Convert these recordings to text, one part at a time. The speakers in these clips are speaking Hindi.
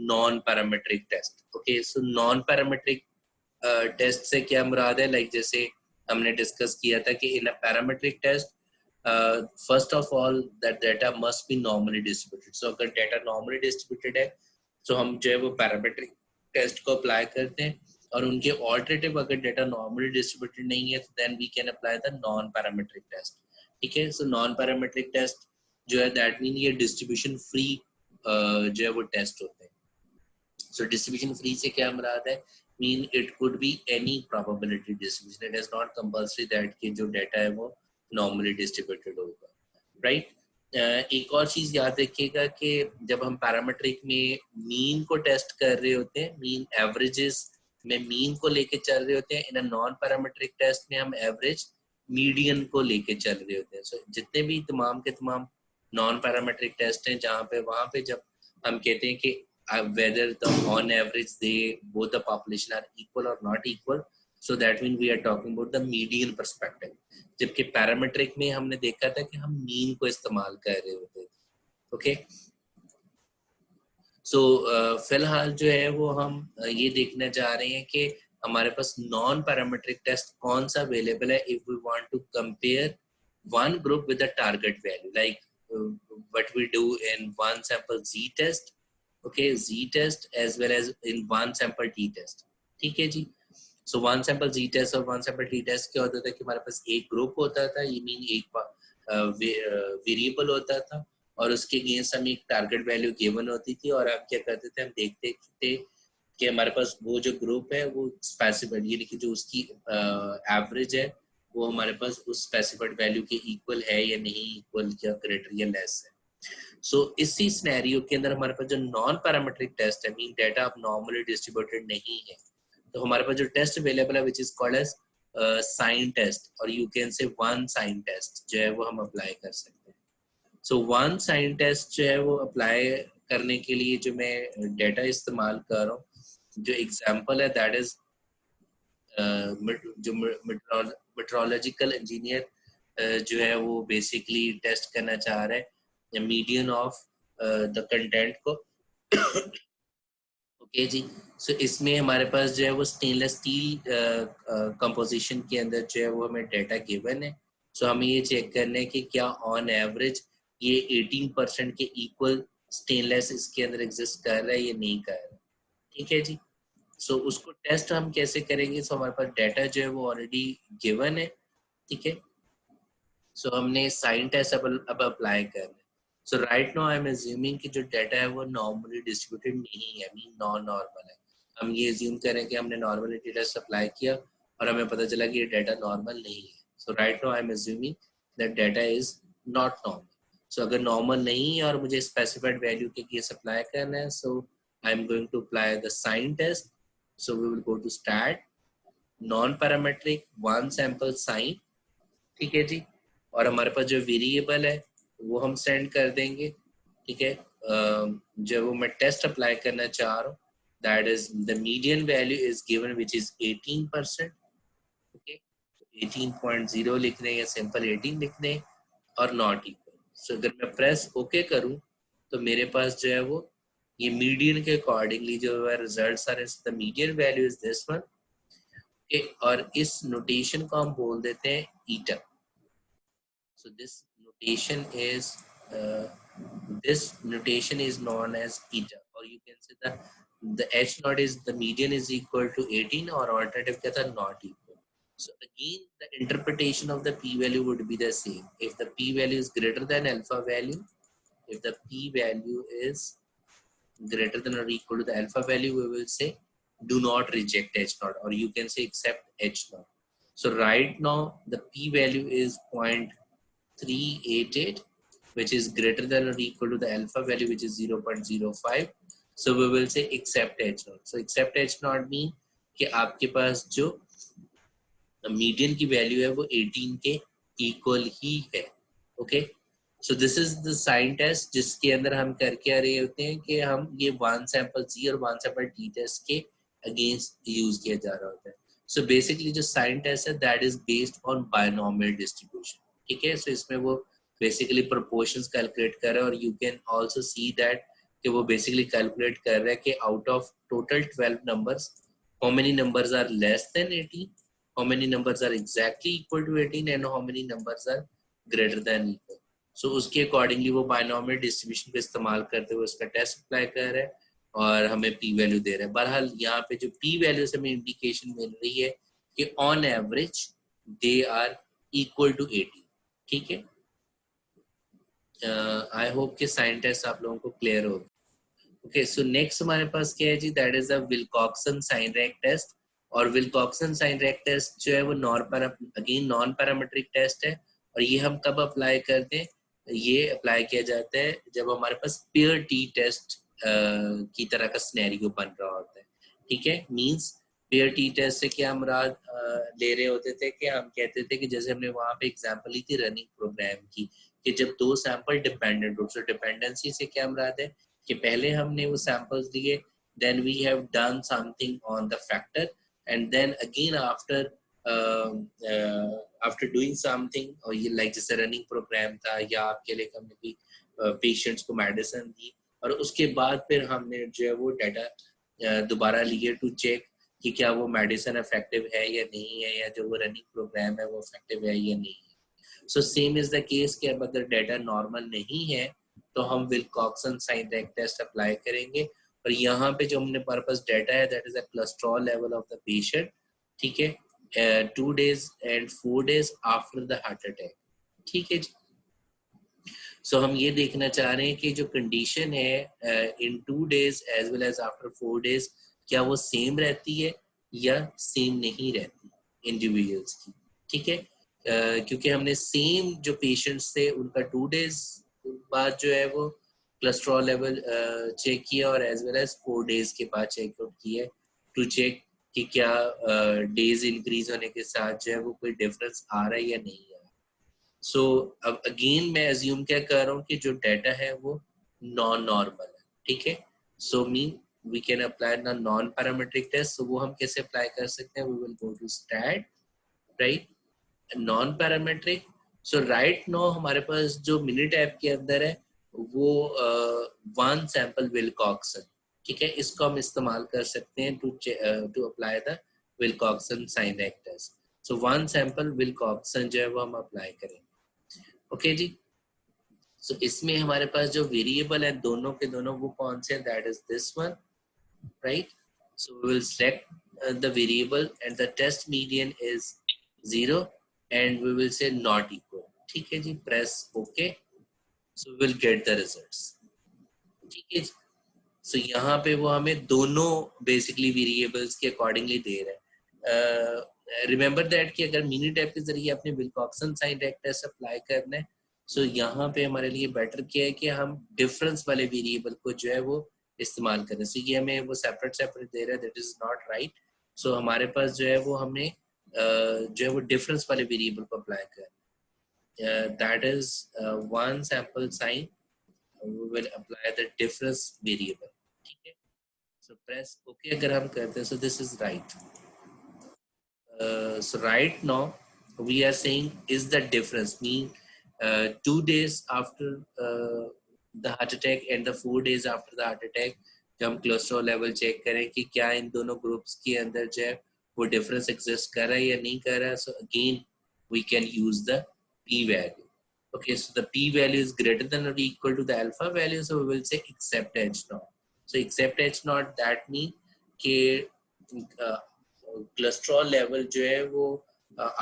Non parametric test. Okay, so non parametric test से क्या मुराद है, लाइक जैसे हमने डिस्कस किया था कि in a parametric test first of all that data must be normally distributed. So अगर डेटा नॉर्मली डिस्ट्रीब्यूटेड है तो हम जो है वो पैरामेट्रिक टेस्ट को अप्लाई करते हैं, और उनके ऑल्टरनेटिव अगर डेटा नॉर्मली डिस्ट्रीब्यूटेड नहीं है तो then we can apply the non parametric test. ठीक है, सो नॉन पैरामेट्रिक टेस्ट जो है दैट मीन ये डिस्ट्रीब्यूशन फ्री जो है वो टेस्ट होते हैं. सो डिस्ट्रीब्यूशन फ्री से क्या मुराद है, mean it could be any probability distribution. It is not compulsory that कि जो डेटा है वो नॉर्मली डिस्ट्रीब्यूटेड होगा, राइट. एक और चीज याद रखिएगा कि जब हम पैरामेट्रिक में मीन को टेस्ट कर रहे होते हैं, मीन एवरेजेस में मीन को लेके चल रहे होते हैं, इन अ नॉन पैरामेट्रिक टेस्ट में हम एवरेज मीडियन को लेके चल रहे होते हैं. सो जितने भी तमाम के तमाम नॉन पैरामेट्रिक टेस्ट हैं जहाँ पे वहाँ पे जब हम कहते हैं कि whether the on average they both the population are equal or not equal, so that means we are talking about the median perspective. जबकि पैरामेट्रिक में हमने देखा था कि हम मीन को इस्तेमाल कर रहे होते थे. ओके, सो फिलहाल जो है वो हम ये देखने जा रहे हैं कि हमारे पास नॉन पैरामेट्रिक टेस्ट कौन सा अवेलेबल है if we want to compare one group with a target value, like what we do in one sample Z test. Okay, Z test as well as in one sample T test. ठीक है जी. So one sample Z test और one sample T test क्या होता था कि हमारे पास एक ग्रुप होता था, ये मीन एक वेरिएबल होता था और उसके अगेंस्ट हमें एक टारगेट वैल्यू गिवन होती थी, और हम क्या करते थे, हम देखते थे कि हमारे पास वो जो ग्रुप है वो स्पेसिफाइड, यानी कि जो उसकी एवरेज है वो हमारे पास उस स्पेसिफाइड वैल्यू के इक्वल है या नहीं, इक्वल या ग्रेटर या लेस है. सो इसी सिनेरियो के अंदर हमारे पास जो नॉन पैरामेट्रिक टेस्ट है, मीन डेटा अब नॉर्मली डिस्ट्रीब्यूटेड नहीं है, तो हमारे पास जो टेस्ट अवेलेबल है which is called as sign test, और you can say one sign test जो है वो हम अप्लाई कर सकते हैं. सो वन साइन टेस्ट जो है वो अप्लाई करने के लिए जो मैं डेटा इस्तेमाल कर रहा हूँ, जो एग्जाम्पल है दैट इज जो मेट्रोलॉजिकल इंजीनियर जो है वो बेसिकली टेस्ट करना चाह रहा है मीडियन ऑफ द कंटेंट को. ओके जी. सो इसमें हमारे पास जो है वो स्टेनलेस स्टील कंपोजिशन के अंदर जो है वो हमें डाटा गिवन है. सो हमें ये चेक करना है कि क्या ऑन एवरेज ये 18% के इक्वल स्टेनलेस इसके अंदर एग्जिस्ट कर रहा है या नहीं कर रहा है. ठीक है जी. सो उसको टेस्ट हम कैसे करेंगे, सो हमारे पास डाटा जो है वो ऑलरेडी गिवन है. ठीक है, सो हमने साइन टेस्ट अब अप्लाई करना है. So right now I am assuming कि जो डाटा है वो नॉर्मली डिस्ट्रीब्यूटेड नहीं है, मीन नॉन नॉर्मल है. हम ये अज्यूम करें कि हमने नॉर्मल डाटा अप्लाई किया और हमें पता चला कि ये डाटा नॉर्मल नहीं है. So right now I am assuming that data is not normal. So अगर नॉर्मल नहीं है और मुझे स्पेसिफाइड वैल्यू के केस अप्लाई करना है, so I am going to apply the sign test. So we will go to start non parametric one sample sign. ठीक है जी. और हमारे पास जो वेरिएबल है वो हम सेंड कर देंगे. ठीक है, जब वो मैं टेस्ट अप्लाई करना चाह रहा हूँ, that is the median value is given which is 18%. Okay, 18.0 लिख दें या सिंपल 18 लिख दें और नॉट इक्वल. सो अगर मैं प्रेस ओके करूँ तो मेरे पास जो है वो ये मीडियन के अकॉर्डिंगली जो है results are, the median value is this one. और इस नोटेशन को हम बोल देते हैं ईटा. So this notation is known as eta, or you can say the h naught is the median is equal to 18, or alternative क्या था, not equal. So again the interpretation of the p value would be the same. If the p value is greater than alpha value, if the p value is greater than or equal to the alpha value, we will say do not reject h naught, or you can say accept h naught. So right now the p value is 0.388, which is greater than or equal to the alpha value, which is 0.05. So we will say accept h naught. So accept h naught mean कि आपके पास जो मीडियन की वैल्यू है वो 18 के इक्वल ही है. Okay, so this is the sign test जिसके अंदर हम करके आ रहे होते हैं कि हम ये वन सैंपल जी और वन सैंपल टी टेस्ट के अगेंस्ट यूज किया जा रहा होता है. सो बेसिकली जो साइन टेस्ट है that is based on binomial distribution. ठीक है, सो इसमें वो बेसिकली प्रोपोर्शंस कैलकुलेट कर रहे हैं, और you can also see that कि वो बेसिकली कैलकुलेट कर रहा है कि out of total 12 numbers how many numbers are less than 18, how many numbers are exactly equal to 18 and how many numbers are greater than equal. So उसके अकॉर्डिंगली वो बायनॉमियल डिस्ट्रीब्यूशन को इस्तेमाल करते हुए उसका टेस्ट अप्लाई कर रहा है और हमें पी वैल्यू दे रहा है. बहरहाल यहाँ पे जो पी वैल्यू से हमें इंडिकेशन मिल रही है कि on average they are equal to 18. ठीक है, आई होप कि साइन टेस्ट आप लोगों को क्लियर हो. ओके, सो नेक्स्ट हमारे पास क्या है जी, that is the Wilcoxon sign rank test. और विल्कॉक्सन साइन रैक टेस्ट जो है वो नॉन पैरामीट्रिक टेस्ट है. और ये हम कब अप्लाई करते हैं, ये अप्लाई किया जाता है जब हमारे पास पेयर टी टेस्ट की तरह का सिनेरियो बन रहा होता है. ठीक है, मींस पेयर टी टेस्ट से क्या मुराद ले रहे होते थे कि हम कहते थे कि जैसे हमने वहां पे एग्जांपल ली थी रनिंग प्रोग्राम की, कि जब दो सैंपल डिपेंडेंट हो, तो डिपेंडेंसी से क्या मुराद है कि पहले हमने वो सैंपल्स लिए, then we have done something on the factor, and then again after doing something, और ये like जैसे रनिंग प्रोग्राम था या आपके लिए हमने भी पेशेंट्स को मेडिसिन दी और उसके बाद फिर हमने जो है वो डाटा दोबारा लिए टू चेक कि क्या वो मेडिसिन इफेक्टिव है या नहीं है, या जो वो रनिंग प्रोग्राम है वो इफेक्टिव है या नहीं है. So same is the case कि अब अगर डाटा नॉर्मल नहीं है तो हम Wilcoxon sign rank test apply करेंगे. और यहाँ पे जो हमने हमारे पास डाटा है that is a cholesterol level of the patient. ठीक है, 2 days and 4 days after the heart attack. ठीक है जी. सो हम ये देखना चाह रहे हैं कि जो कंडीशन है in 2 days as well as after 4 days क्या वो सेम रहती है या सेम नहीं रहती इंडिविजुअल्स की. ठीक है, क्योंकि हमने सेम जो पेशेंट्स थे उनका 2 days बाद जो है वो कोलेस्ट्रॉल लेवल चेक किया और एज वेल एज 4 days के बाद चेकआउट किया टू चेक कि क्या डेज इंक्रीज होने के साथ जो है वो कोई डिफरेंस आ रहा है या नहीं आ रहा. सो अब अगेन मैं अज्यूम क्या कर रहा हूँ कि जो डाटा है वो नॉन नॉर्मल है. ठीक है, so mean we can apply non parametric test. So वो हम कैसे अप्लाई कर सकते हैं, we will go to stat, right, non parametric. So right now हमारे पास जो मिनट ऐप के अंदर है वो वन सैंपल विल्कॉक्सन. ठीक है, इसको हम इस्तेमाल कर सकते हैं to apply the Wilcoxon sign rank test. So one sample Wilcoxon जो है वो हम अप्लाई करेंगे. ओके जी. सो इसमें हमारे पास जो वेरिएबल है दोनों के दोनों वो कौन से हैं, that is this one, right. So we will select the variable and the test median is 0 and we will say not equal. ठीक है जी, press OK. So we will get the results. ठीक है जी. So यहाँ पे वो हमें दोनों basically variables के accordingly दे रहा है. Remember that कि अगर मिनी टैप के जरिए अपने Wilcoxon sign rank test apply करना है, so यहाँ पे हमारे लिए बेटर क्या है कि हम डिफरेंस वाले वेरिएबल को जो है वो इस्तेमाल करें. So ये हमें वो सेपरेट दे रहा है, that is not right. So हमारे पास जो है वो हमें जो है वो डिफरेंस वाले वेरिएबल को अप्लाई करें. That is one sample sign, we will apply the difference variable. ठीक है, सो प्रेस ओके अगर हम करते हैं. So this is right. So right now we are saying is the difference mean 2 days after the heart attack and the 4 days after the heart attack जब हम कोलेस्ट्रॉल लेवल चेक करें कि क्या इन दोनों ग्रुप्स के अंदर जो है वो डिफरेंस एग्जिस्ट कर रहा है या नहीं कर रहा है. So again we can use the p value. Okay, so the p value is greater than or equal to the alpha value, so we will say except h naught. So except h naught that mean कि cholesterol level जो है वो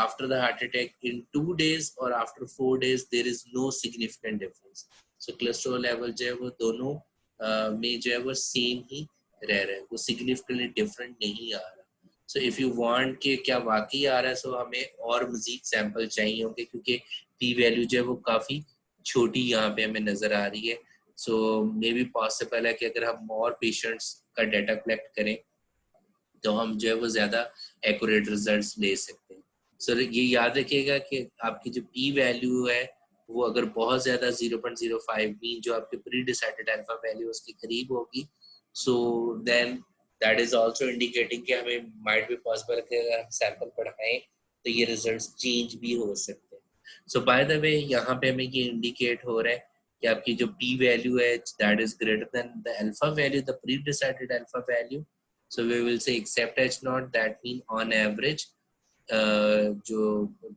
after the heart attack in 2 days or after 4 days there is no significant difference. So cholesterol level जो है वो दोनों में जो है वो सेम ही रह रहा है, वो significantly different नहीं आ रहा. सो इफ यू वांट कि क्या वाकई आ रहा है, सो हमें और मजीद सैंपल चाहिए होंगे क्योंकि पी वैल्यू जो है वो काफ़ी छोटी यहाँ पे हमें नज़र आ रही है. सो मे बी पॉसिबल है कि अगर हम और पेशेंट्स का डाटा कलेक्ट करें तो हम जो है वो ज़्यादा एक्यूरेट रिजल्ट्स ले सकते हैं. सो ये याद रखिएगा कि आपकी जो पी वैल्यू है वो अगर बहुत ज़्यादा 0.05 मीन जो आपके प्री डिसाइडेड अल्फा वैल्यू उसके करीब होगी, so then that is also indicating कि हमें might be possible कि अगर हम सैंपल पढ़ाएं तो ये रिजल्ट्स चेंज भी हो सकते हैं. सो बाय द वे यहाँ पे हमें ये इंडिकेट हो रहा है कि आपकी जो p वैल्यू है that is greater than the alpha value, the pre-decided alpha value, so we will say except H0, that mean on average जो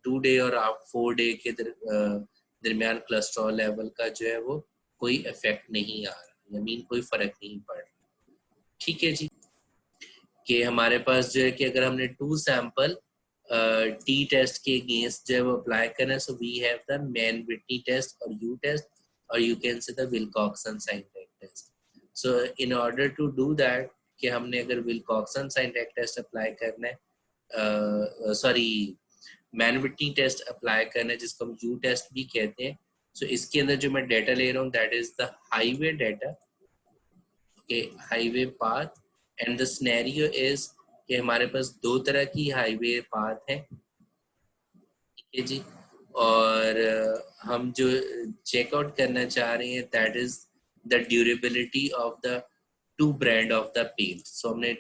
2 डे और 4 डे के दरमियान कोलेस्ट्रॉल लेवल का जो है वो कोई इफेक्ट नहीं आ रहा, मीन कोई फर्क नहीं पड़ रहा। ठीक है जी, कि हमारे पास जो है कि अगर हमने 2 सैंपल टी टेस्ट के अगेंस्ट जो है वो अप्लाई करें, so we have the Mann Whitney test और यू टेस्ट, और you can say the Wilcoxon sign test. So in order to do that, कि हमने अगर विल्कॉक्सन साइन टेस्ट अप्लाई करना है, sorry Mann Whitney test apply करना है, जिसको हम यू टेस्ट भी कहते हैं। सो इसके अंदर जो मैं डेटा ले रहा हूँ that is the highway data, okay, highway path, and the scenario is कि हमारे पास 2 तरह की हाईवे पाथ है। ठीक है जी, और हम जो चेकआउट करना चाह रहे हैं that is the durability of the 2 brand of the paint. So हमने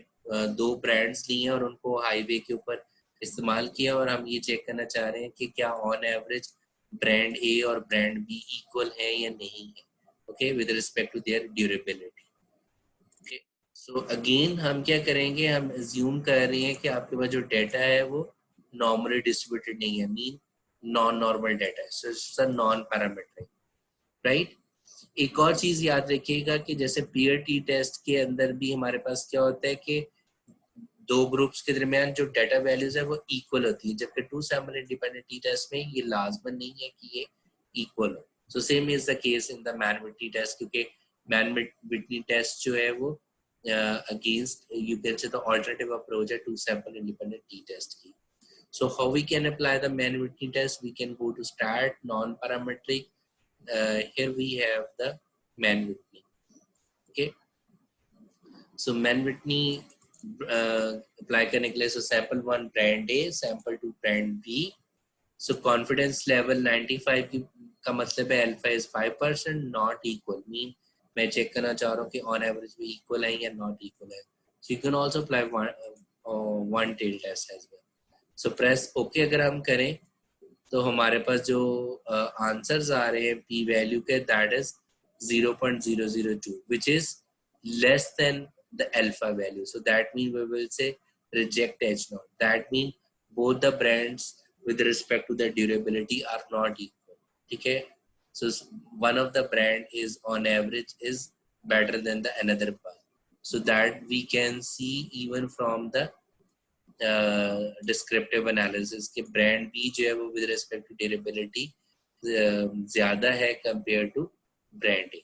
2 ब्रांड्स लिए और उनको हाईवे के ऊपर इस्तेमाल किया, और हम ये चेक करना चाह रहे हैं कि क्या ऑन एवरेज ब्रांड ए और ब्रांड बी इक्वल है या नहीं है, okay, with respect to their durability. Okay, so again हम क्या करेंगे, हम अज्यूम कर रहे हैं कि आपके पास जो डेटा है वो नॉर्मली डिस्ट्रीब्यूटेड नहीं है, मीन नॉन नॉर्मल डेटा है, so it's a non parametric, right. एक और चीज याद रखिएगा कि जैसे पीयर टी टेस्ट के अंदर भी हमारे पास क्या होता है कि 2 ग्रुप्स के दरमियान जो डेटा वैल्यूज है वो इक्वल होती है, जबकि 2 सैंपल इंडिपेंडेंट टी टेस्ट में ये लाजमन नहीं है कि ये इक्वल हो। So same is the case in the Mann Whitney test, क्योंकि मैन विटनी टेस्ट जो है वो against you can say the alternative approach है 2 सैंपल इंडिपेंडेंट टी टेस्ट की। So how we can apply the Mann-Whitney test? We can go to start non-parametric. Here we have the Mann-Whitney. Okay. So Mann-Whitney apply करने के लिए, so sample 1 brand A, sample 2 brand B. So confidence level 95 की का मतलब है alpha is 5%, not equal. Mean मैं चेक करना चाह रहा हूँ कि on average भी equal है या not equal है. So you can also apply one tail test as well. So press okay अगर हम करें तो हमारे पास जो आंसर्स आ रहे हैं पी वैल्यू के that is 0.002 which is less than the alpha value, so that mean we will say reject H0, that mean both the brands with respect to the durability are not equal. ठीक है, so one of the brand is on average is better than the another one, so that we can see even from the descriptive analysis के ब्रांड बी जो है वो विद रिस्पेक्ट टू ड्यूरेबिलिटी ज्यादा है कंपेयर टू ब्रांड ए।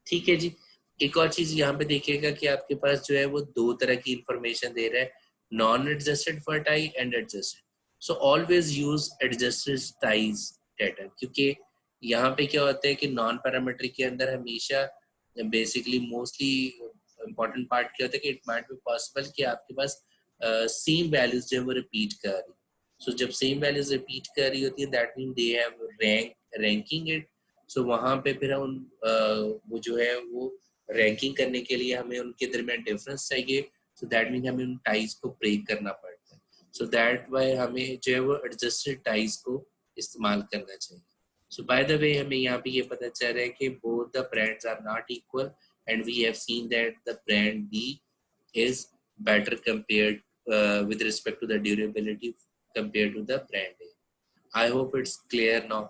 ठीक है जी, एक और चीज यहाँ पे देखिएगा कि आपके पास जो है वो 2 तरह की इंफॉर्मेशन दे रहा है, non adjusted for tie and adjusted. So always use adjusted ties data, क्योंकि यहाँ पे क्या होता है कि नॉन पैरामीट्रिक के अंदर हमेशा बेसिकली मोस्टली इंपॉर्टेंट पार्ट क्या होता है कि इट माइट बी पॉसिबल कि आपके पास सेम वैल्यूज जो है वो रिपीट कर रही। सो जब सेम वैल्यूज रिपीट कर रही होती है that mean they have ranking it. So वहाँ पे फिर हम वो जो है वो रैंकिंग करने के लिए हमें उनके दरमियान डिफरेंस चाहिए, सो दैट मीन हमें उन टाइज को ब्रेक करना पड़ता है। सो दैट वाई हमें जो है वो एडजस्टेड टाइज को इस्तेमाल करना चाहिए। सो बाय द वे हमें यहाँ पे ये पता चल रहा है कि both the brands are not equal and we have seen that the brand B is better compared with respect to the durability compared to the brand A. I hope it's clear now.